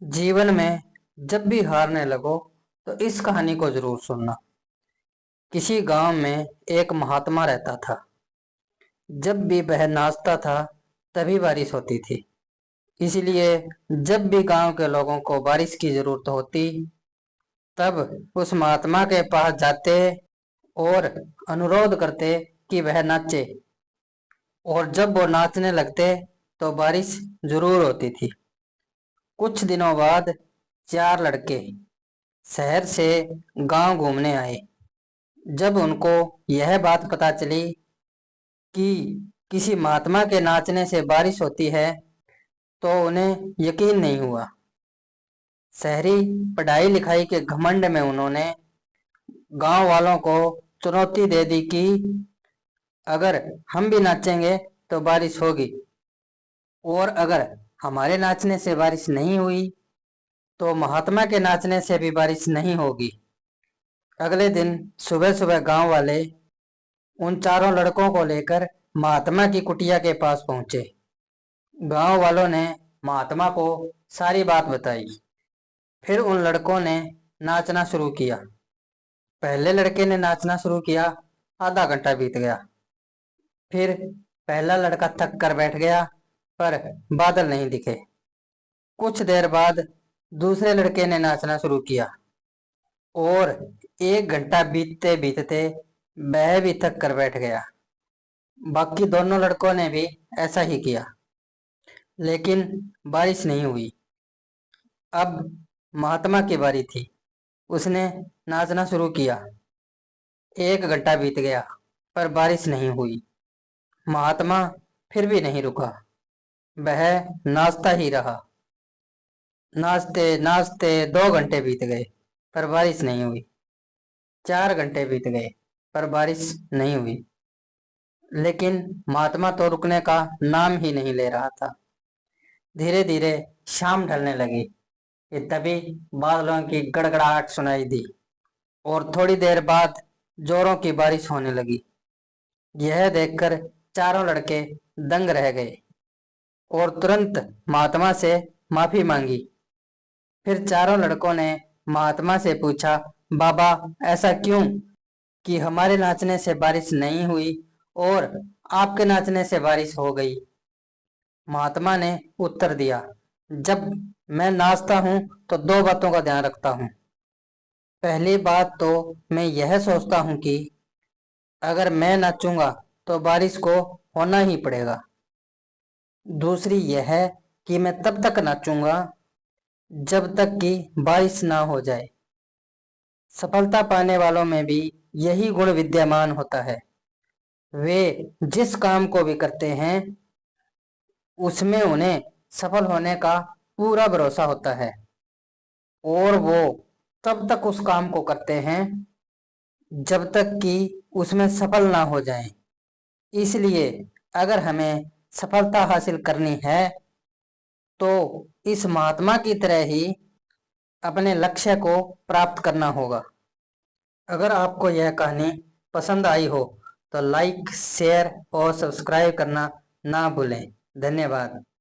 जीवन में जब भी हारने लगो तो इस कहानी को जरूर सुनना। किसी गांव में एक महात्मा रहता था। जब भी वह नाचता था तभी बारिश होती थी। इसलिए जब भी गांव के लोगों को बारिश की जरूरत होती तब उस महात्मा के पास जाते और अनुरोध करते कि वह नाचे। और जब वो नाचने लगते तो बारिश जरूर होती थी। कुछ दिनों बाद चार लड़के शहर से गांव घूमने आए। जब उनको यह बात पता चली कि किसी महात्मा के नाचने से बारिश होती है तो उन्हें यकीन नहीं हुआ। शहरी पढ़ाई लिखाई के घमंड में उन्होंने गांव वालों को चुनौती दे दी कि अगर हम भी नाचेंगे तो बारिश होगी, और अगर हमारे नाचने से बारिश नहीं हुई तो महात्मा के नाचने से भी बारिश नहीं होगी। अगले दिन सुबह सुबह गांव वाले उन चारों लड़कों को लेकर महात्मा की कुटिया के पास पहुंचे। गांव वालों ने महात्मा को सारी बात बताई। फिर उन लड़कों ने नाचना शुरू किया। पहले लड़के ने नाचना शुरू किया। आधा घंटा बीत गया। फिर पहला लड़का थक कर बैठ गया, पर बादल नहीं दिखे। कुछ देर बाद दूसरे लड़के ने नाचना शुरू किया और एक घंटा बीतते बीतते वह भी थक कर बैठ गया। बाकी दोनों लड़कों ने भी ऐसा ही किया, लेकिन बारिश नहीं हुई। अब महात्मा की बारी थी। उसने नाचना शुरू किया। एक घंटा बीत गया, पर बारिश नहीं हुई। महात्मा फिर भी नहीं रुका। वह नाचता ही रहा। नाचते नाचते 2 घंटे बीत गए, पर बारिश नहीं हुई। 4 घंटे बीत गए, पर बारिश नहीं हुई। लेकिन महात्मा तो रुकने का नाम ही नहीं ले रहा था। धीरे धीरे शाम ढलने लगी कि तभी बादलों की गड़गड़ाहट सुनाई दी और थोड़ी देर बाद जोरों की बारिश होने लगी। यह देखकर चारों लड़के दंग रह गए और तुरंत महात्मा से माफी मांगी। फिर चारों लड़कों ने महात्मा से पूछा, बाबा, ऐसा क्यों कि हमारे नाचने से बारिश नहीं हुई और आपके नाचने से बारिश हो गई? महात्मा ने उत्तर दिया, जब मैं नाचता हूँ तो दो बातों का ध्यान रखता हूँ। पहली बात तो मैं यह सोचता हूँ कि अगर मैं नाचूंगा तो बारिश को होना ही पड़ेगा। दूसरी यह है कि मैं तब तक नाचूंगा जब तक कि बारिश ना हो जाए। सफलता पाने वालों में भी यही गुण विद्यमान होता है। वे जिस काम को भी करते हैं उसमें उन्हें सफल होने का पूरा भरोसा होता है, और वो तब तक उस काम को करते हैं जब तक कि उसमें सफल ना हो जाएं। इसलिए अगर हमें सफलता हासिल करनी है तो इस महात्मा की तरह ही अपने लक्ष्य को प्राप्त करना होगा। अगर आपको यह कहानी पसंद आई हो तो लाइक, शेयर और सब्सक्राइब करना ना भूलें। धन्यवाद।